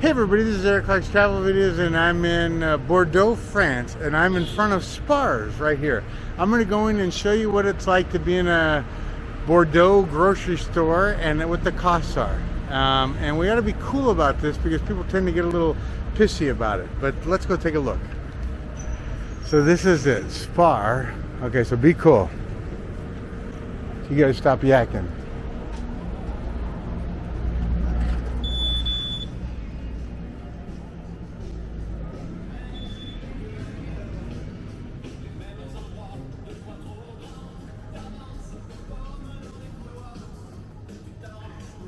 Hey everybody, this is Eric Clark's Travel Videos, and I'm in Bordeaux, France, and I'm in front of SPAR's right here. I'm going to go in and show you what it's like to be in a Bordeaux grocery store and what the costs are. And we got to be cool about this because people tend to get a little pissy about it. But let's go take a look. So this is it, SPAR. Okay, so be cool. You got to stop yakking.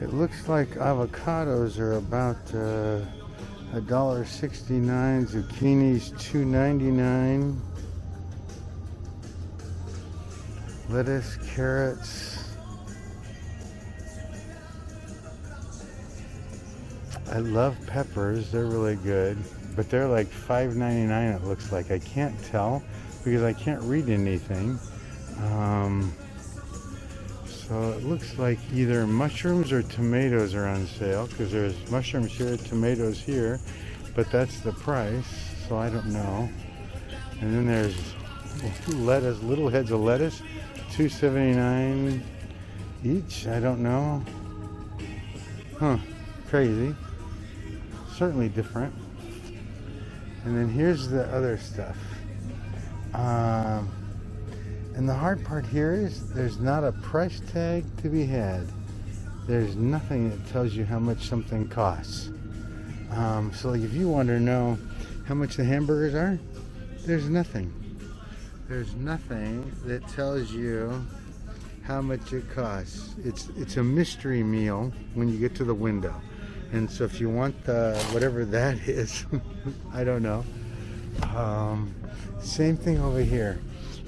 It looks like avocados are about $1.69, zucchinis $2.99, lettuce, carrots. I love peppers, they're really good, but they're like $5.99 it looks like. I can't tell because I can't read anything. So it looks like either mushrooms or tomatoes are on sale because there's mushrooms here, tomatoes here, but that's the price, so I don't know. And then there's lettuce, little heads of lettuce, $2.79 each. I don't know. Huh, crazy. Certainly different. And then here's the other stuff. And the hard part here is there's not a price tag to be had. There's nothing that tells you how much something costs. So like if you want to know how much the hamburgers are, there's nothing. There's nothing that tells you how much it costs. It's a mystery meal when you get to the window. And so if you want whatever that is, I don't know. Same thing over here.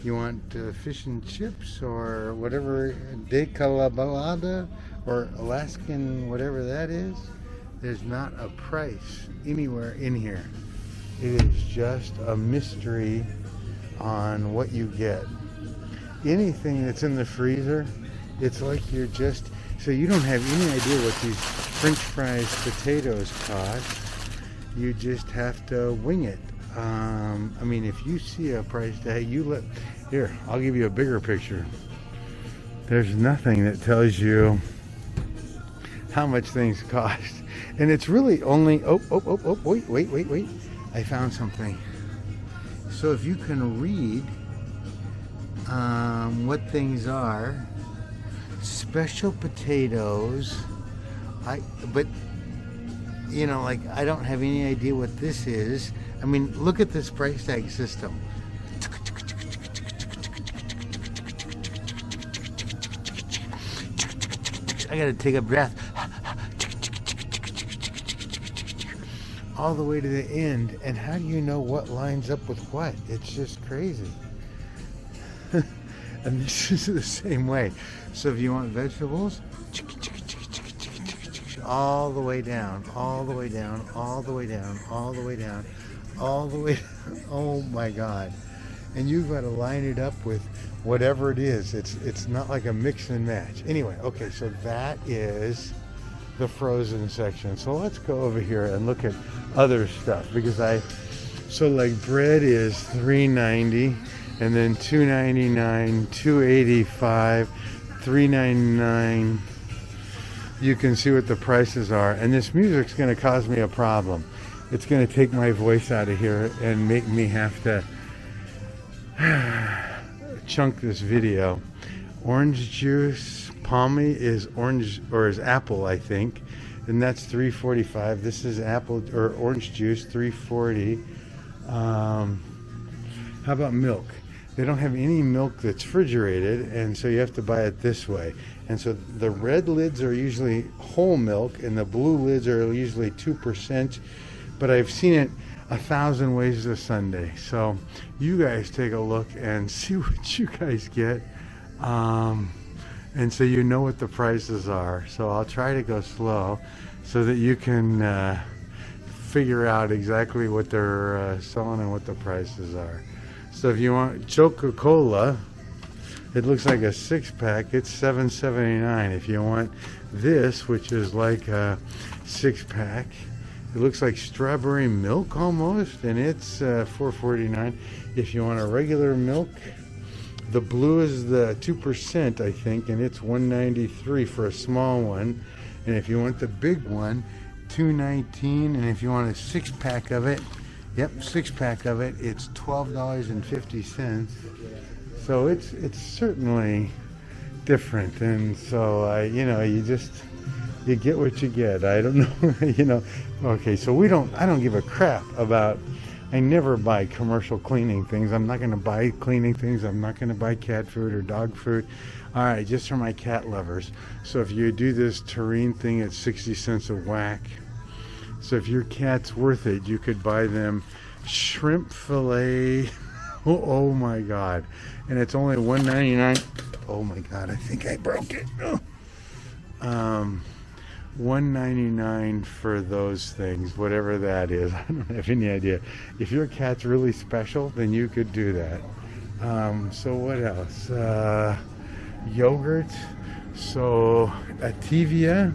You want fish and chips or whatever, de calabalada or Alaskan, whatever that is. There's not a price anywhere in here. It is just a mystery on what you get. Anything that's in the freezer, it's like you're just, so you don't have any idea what these French fries potatoes cost. You just have to wing it. I mean, if you see a price tag, here, I'll give you a bigger picture. There's nothing that tells you how much things cost. And it's really only, wait. I found something. So if you can read what things are, special potatoes, but you know, like I don't have any idea what this is. I mean, look at this price tag system. I gotta take a breath. All the way to the end, and how do you know what lines up with what? It's just crazy. And this is the same way. So if you want vegetables, all the way down, all the way down, all the way down, all the way down, all the way down. Oh my God. And you've got to line it up with whatever it is. It's not like a mix and match. Anyway, okay, so that is the frozen section. So let's go over here and look at other stuff because so like bread is $3.90 and then $2.99, $2.85, $3.99. You can see what the prices are, and this music's going to cause me a problem. It's going to take my voice out of here and make me have to chunk this video. Orange juice, Palmy is orange or is apple, I think, and that's $3.45. This is apple or orange juice, $3.40. How about milk? They don't have any milk that's refrigerated, and so you have to buy it this way. And so the red lids are usually whole milk, and the blue lids are usually 2%. But I've seen it 1,000 ways to Sunday. So you guys take a look and see what you guys get. And so you know what the prices are. So I'll try to go slow so that you can figure out exactly what they're selling and what the prices are. So if you want Coca-Cola, it looks like a 6-pack, it's $7.79. If you want this, which is like a 6-pack, It looks like strawberry milk almost, and it's $4.49. If you want a regular milk, the blue is the 2%, I think, and it's $1.93 for a small one. And if you want the big one, $2.19. And if you want a 6-pack of it, yep, 6-pack of it, it's $12.50. So it's certainly different. And so you get what you get. I don't know, Okay, so I don't give a crap about. I never buy commercial cleaning things. I'm not going to buy cleaning things. I'm not going to buy cat food or dog food. All right, just for my cat lovers. So if you do this terrine thing, it's 60 cents a whack. So if your cat's worth it, you could buy them shrimp fillet. Oh my God. And it's only $1.99. Oh my God, I think I broke it. $1.99 for those things, whatever that is. I don't have any idea. If your cat's really special, then you could do that. So what else? Yogurt. So Activia.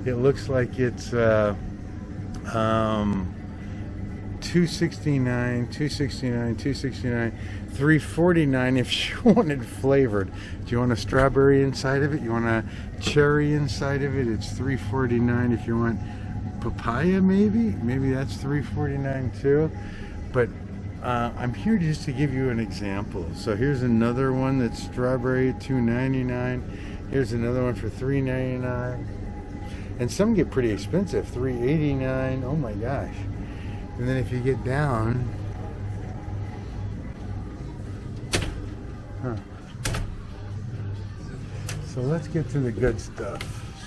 It looks like it's $2.69, $3.49 if you want it flavored. Do you want a strawberry inside of it? You want a cherry inside of it? It's $3.49. If you want papaya, maybe that's $3.49 too. But I'm here just to give you an example. So here's another one that's strawberry, $2.99. Here's another one for $3.99. And some get pretty expensive, $3.89. Oh my gosh. And then if you get down, so let's get to the good stuff.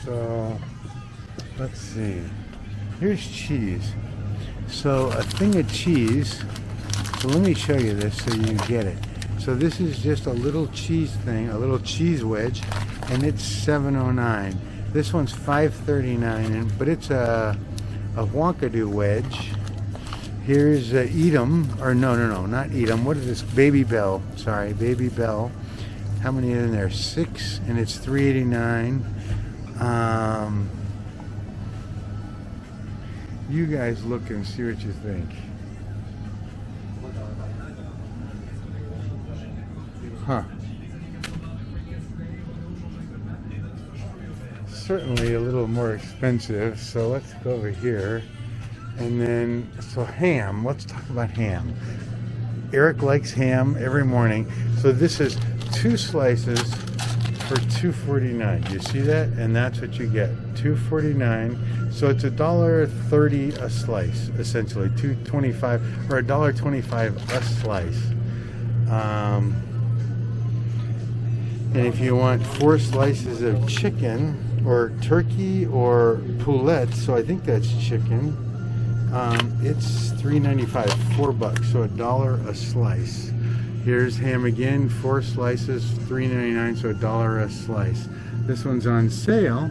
So let's see. Here's cheese. So a thing of cheese. So let me show you this so you get it. So this is just a little cheese thing, a little cheese wedge, and it's $7.09. This one's $5.39, but it's a Wonkadoo wedge. Here's Edam, or no, not Edam. What is this? Baby Bell. Sorry, Baby Bell. How many are in there? 6, and it's $3.89. You guys look and see what you think. Huh. Certainly a little more expensive, so let's go over here. And then, so ham, let's talk about ham. Eric likes ham every morning. So this is 2 slices for $2.49. You see that? And that's what you get, $2.49. So it's $1.30 a slice, essentially, $2.25 or $1.25 a slice. And if you want 4 slices of chicken or turkey or poulet, so I think that's chicken, it's $3.95, $4, so $1 a slice. Here's ham again, 4 slices, $3.99, so $1 a slice. This one's on sale,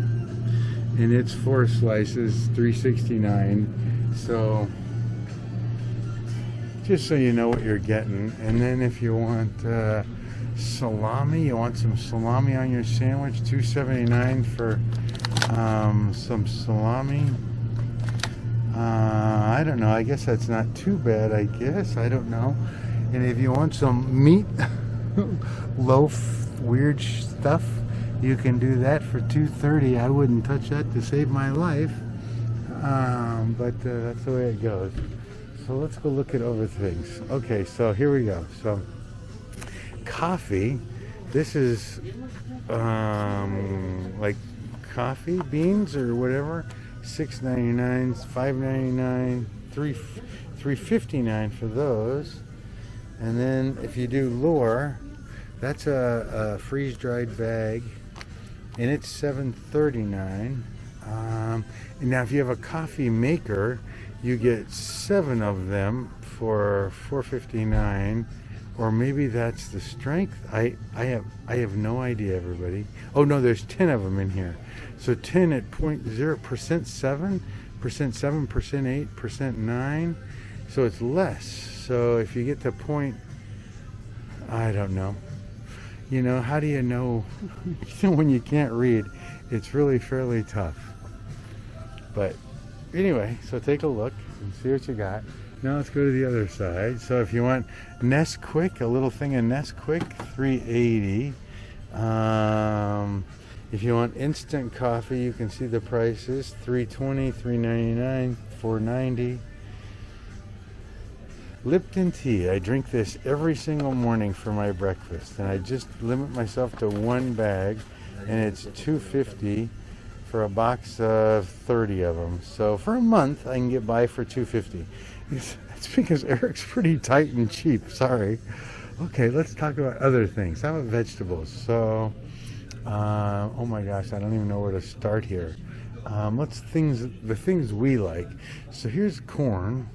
and it's 4 slices, $3.69. So just so you know what you're getting. And then if you want salami, you want some salami on your sandwich, $2.79 for some salami. I don't know, I guess that's not too bad, I guess, I don't know. And if you want some meat loaf weird stuff, you can do that for $2.30. I wouldn't touch that to save my life, but that's the way it goes. So let's go look at other things. Okay, so here we go. So coffee, this is like coffee beans or whatever, $6.99, $5.99, $3.59 for those. And then if you do lure, that's a freeze-dried bag, and it's $7.39. And now if you have a coffee maker, you get 7 of them for $4.59. Or maybe that's the strength. I have no idea, everybody. Oh no, there's 10 of them in here. So 10 at 0.0%, 7%, 8%, 9. So it's less. So if you get to point, I don't know. You know, how do you know when you can't read? It's really fairly tough. But anyway, so take a look and see what you got. Now let's go to the other side. So if you want Nesquik, a little thing of Nesquik, $3.80. If you want instant coffee, you can see the prices, $3.20, $3.99, $4.90. Lipton tea, I drink this every single morning for my breakfast, and I just limit myself to one bag, and it's $2.50 for a box of 30 of them. So for a month, I can get by for $2.50. It's because Eric's pretty tight and cheap, sorry. Okay, let's talk about other things. How about vegetables? So, oh my gosh, I don't even know where to start here. The things we like. So here's corn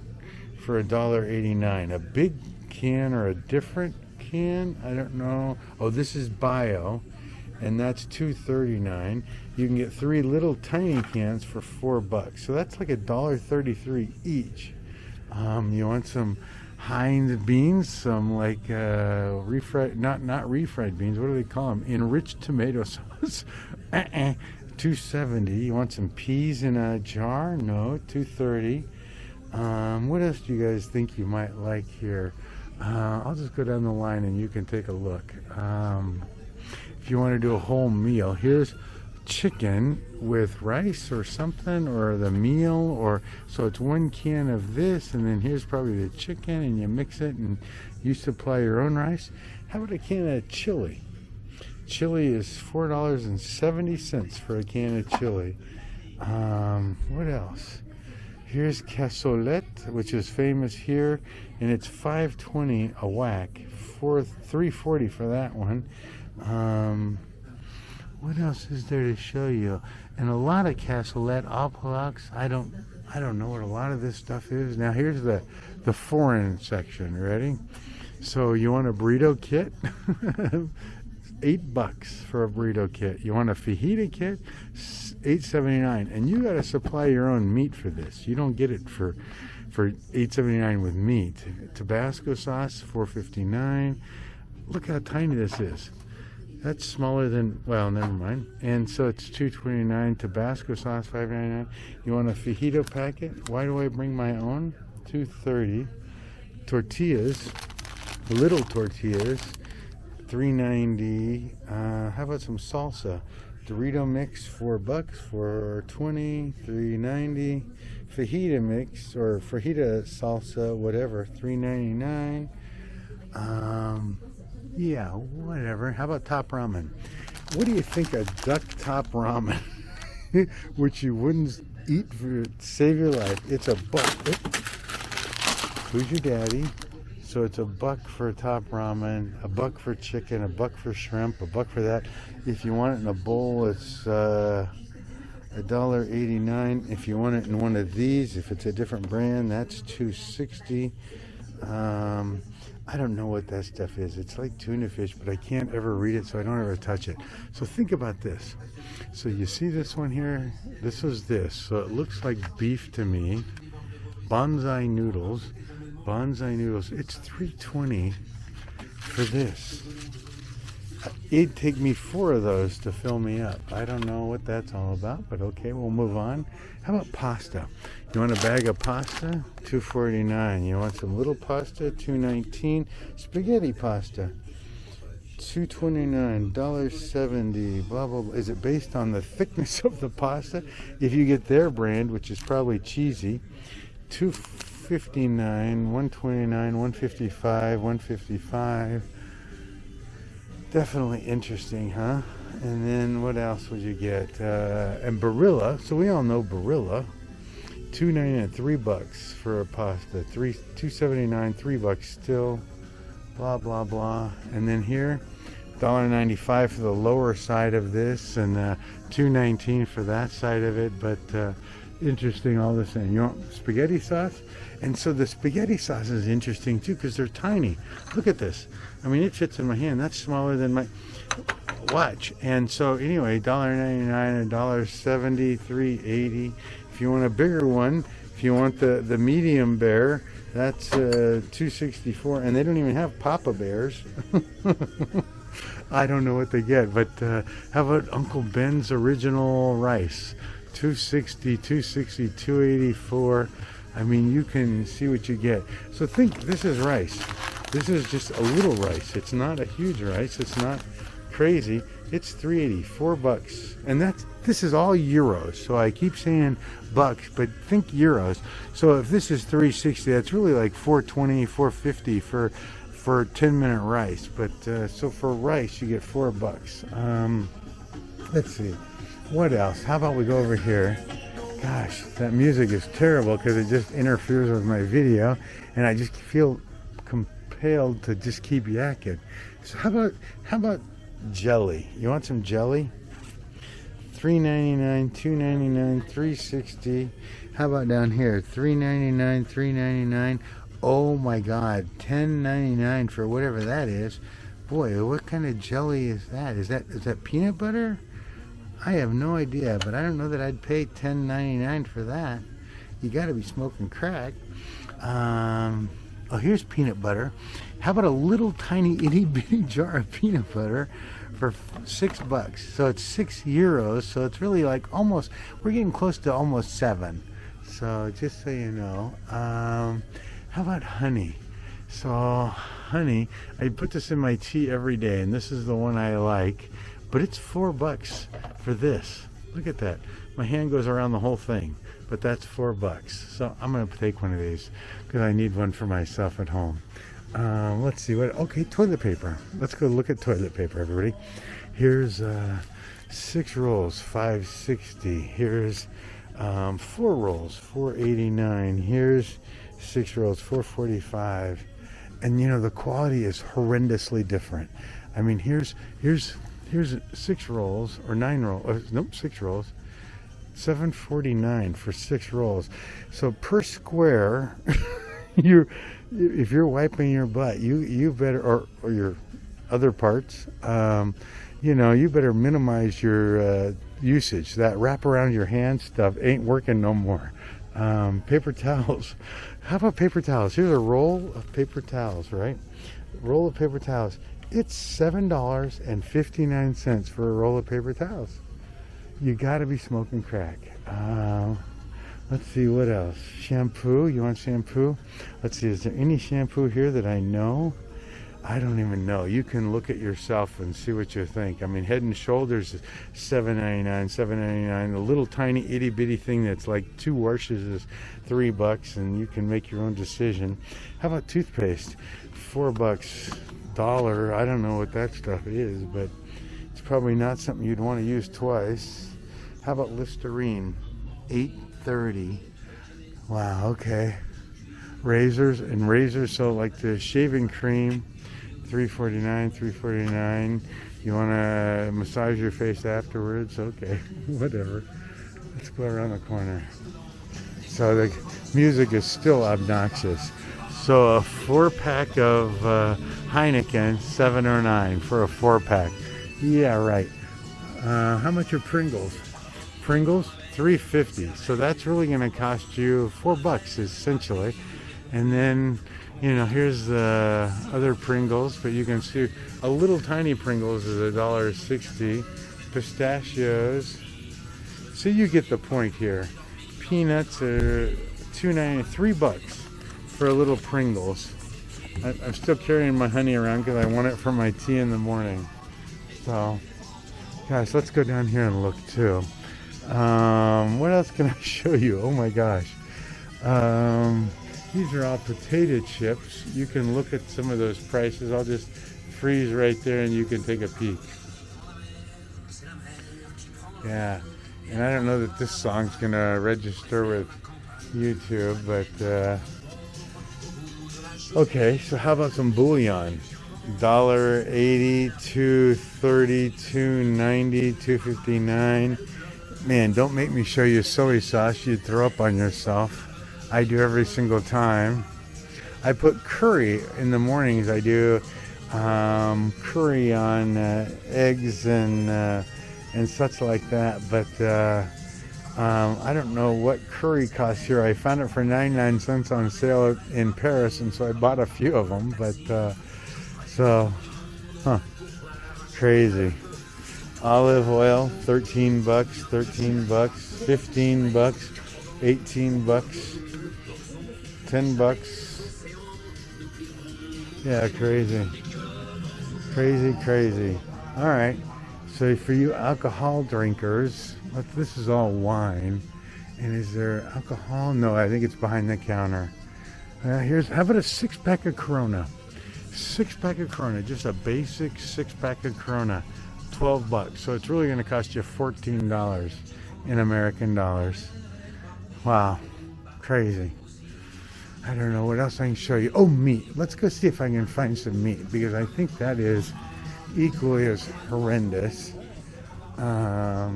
for $1.89. A big can or a different can? I don't know. Oh, this is bio, and that's $2.39. You can get 3 little tiny cans for $4. So that's like $1.33 each. You want some Heinz beans, some like refried, not refried beans. What do they call them? Enriched tomato sauce. $2.70. You want some peas in a jar? No, $2.30. What else do you guys think you might like here? I'll just go down the line and you can take a look. If you want to do a whole meal, here's chicken with rice or something, or the meal, or so it's 1 can of this, and then here's probably the chicken, and you mix it and you supply your own rice. How about a can of chili? Chili is $4.70 for a can of chili. What else? Here's cassoulet, which is famous here, and it's $5.20 a whack, $3.40 for that one. What else is there to show you? And a lot of cassoulet, Opalox. I don't know what a lot of this stuff is. Now here's the foreign section. Ready? So you want a burrito kit? $8 for a burrito kit. You want a fajita kit? $8.79. And you got to supply your own meat for this. You don't get it for $8.79 with meat. Tabasco sauce, $4.59. Look how tiny this is. That's smaller than, well, never mind. And so it's $2.29. Tabasco sauce, $5.99. You want a fajita packet? Why do I bring my own? $2.30. Tortillas, little tortillas, $3.90. How about some salsa? Dorito mix, $4 for $20. $3.90. Fajita mix or fajita salsa, whatever, $3.99. Yeah, whatever. How about top ramen? What do you think of duck top ramen, which you wouldn't eat to save your life? It's $1. Who's your daddy? So it's $1 for top ramen, $1 for chicken, $1 for shrimp, $1 for that. If you want it in a bowl, it's $1.89. If you want it in one of these, if it's a different brand, that's $2.60. I don't know what that stuff is. It's like tuna fish, but I can't ever read it, so I don't ever touch it. So think about this. So you see this one here? This is this. So it looks like beef to me. Bonsai noodles. It's $3.20 for this. It'd take me 4 of those to fill me up. I don't know what that's all about, but okay, we'll move on. How about pasta? You want a bag of pasta? $2.49. You want some little pasta? $2.19. Spaghetti pasta, $2.29. $1.70. Blah blah blah. Is it based on the thickness of the pasta? If you get their brand, which is probably cheesy, $2.59, $1.29, $1.55, $1.55. Definitely interesting, huh? And then what else would you get? And Barilla. So we all know Barilla. $2.99, $3 for a pasta. $2.79, $3 still. Blah blah blah. And then here, $1.95 for the lower side of this, and $2.19 for that side of it. But interesting all the same. You want spaghetti sauce? And so the spaghetti sauce is interesting too, because they're tiny. Look at this. I mean, it fits in my hand. That's smaller than my watch. And so anyway, $1.99, $1.70, $3.80. If you want a bigger one, if you want the medium bear, that's $2.64. And they don't even have Papa Bears. I don't know what they get, but how about Uncle Ben's original rice? 260, 260, 284. I mean, you can see what you get. So think, this is rice. This is just a little rice. It's not a huge rice. It's not crazy. It's $3.80, $4, and this is all euros. So I keep saying bucks, but think euros. So if this is $3.60, that's really like $4.20, $4.50 for 10-minute rice. But so for rice, you get $4. Let's see, what else? How about we go over here? Gosh, that music is terrible because it just interferes with my video, and I just feel compelled to just keep yakking. So how about jelly? You want some jelly? $3.99, $2.99, $3.60. How about down here? $3.99, $3.99. Oh my God, $10.99 for whatever that is. Boy, what kind of jelly is that? Is that peanut butter? I have no idea, but I don't know that I'd pay $10.99 for that. You got to be smoking crack. Oh, here's peanut butter. How about a little tiny itty bitty jar of peanut butter for $6? So it's €6. So it's really like almost, we're getting close to almost 7. So just so you know. How about honey? So honey, I put this in my tea every day, and this is the one I like. But it's $4 for this. Look at that. My hand goes around the whole thing, but that's $4. So I'm gonna take one of these because I need one for myself at home. Let's see what. Okay, toilet paper. Let's go look at toilet paper, everybody. Here's 6 rolls, $5.60. Here's 4 rolls, $4.89. Here's 6 rolls, $4.45. And you know, the quality is horrendously different. I mean, here's 6 rolls or 9 rolls. Nope, 6 rolls. $7.49 for 6 rolls. So per square, if you're wiping your butt, you better, or your other parts, you know, you better minimize your usage. That wrap around your hand stuff ain't working no more. Paper towels. How about paper towels? Here's a roll of paper towels, right? Roll of paper towels. It's $7.59 for a roll of paper towels. You got to be smoking crack. Let's see what else. Shampoo. You want shampoo? Let's see. Is there any shampoo here that I know? I don't even know. You can look at yourself and see what you think. I mean, Head and Shoulders is $7.99, $7.99. A little tiny itty bitty thing that's like 2 washes is $3, and you can make your own decision. How about toothpaste? $4. $1. I don't know what that stuff is, but it's probably not something you'd want to use twice. How about Listerine? $8.30. Wow, okay. Razors, so like the shaving cream, $3.49, $3.49. You want to massage your face afterwards? Okay, whatever. Let's go around the corner. So the music is still obnoxious. So a 4-pack of Heineken, $7 or $9 for a 4-pack. Yeah, right. How much are Pringles? Pringles, $3.50. So that's really going to cost you $4 essentially. And then, you know, here's the other Pringles, but you can see a little tiny Pringles is $1.60. Pistachios. So you get the point here. Peanuts are $2.90, $3 for a little Pringles. I'm still carrying my honey around because I want it for my tea in the morning. So, guys, let's go down here and look too. What else can I show you? Oh my gosh. These are all potato chips. You can look at some of those prices. I'll just freeze right there and you can take a peek. Yeah, and I don't know that this song's gonna register with YouTube, but okay, so how about some bouillon? $1.80, $2.30, $2.90, $2.59. Man, don't make me show you soy sauce. You'd throw up on yourself. I do every single time. I put curry in the mornings. I do curry on eggs and such like that. But I don't know what curry costs here. I found it for 99 cents on sale in Paris, and so I bought a few of them. But crazy. Olive oil, 13 bucks, 13 bucks, 15 bucks, 18 bucks, 10 bucks. Yeah, crazy. Crazy, crazy. All right. So for you alcohol drinkers, this is all wine. And is there alcohol? No, I think it's behind the counter. How about a 6-pack of Corona? 6-pack of Corona, just a basic 6-pack of Corona, 12 bucks. So it's really going to cost you $14 in American dollars. Wow, crazy. I don't know what else I can show you. Oh, meat. Let's go see if I can find some meat, because I think that is equally as horrendous for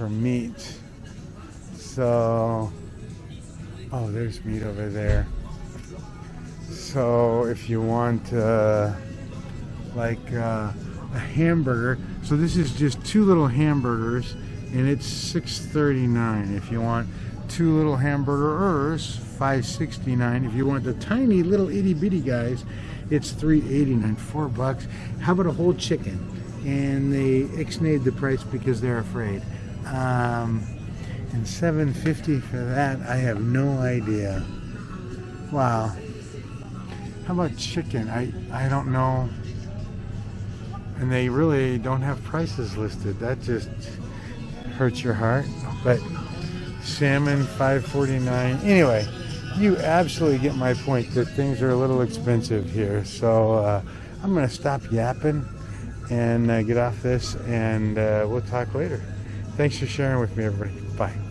meat. So, oh, there's meat over there. So if you want like a hamburger, so this is just 2 little hamburgers, and it's $6.39. If you want 2 little hamburgers, $5.69. If you want the tiny little itty bitty guys, it's $3.89, 4 bucks. How about a whole chicken? And they ixnayed the price because they're afraid. And $7.50 for that, I have no idea. Wow. How about chicken? I don't know. And they really don't have prices listed. That just hurts your heart. But salmon, $5.49. Anyway, you absolutely get my point that things are a little expensive here. So I'm going to stop yapping and get off this, and we'll talk later. Thanks for sharing with me, everybody. Bye.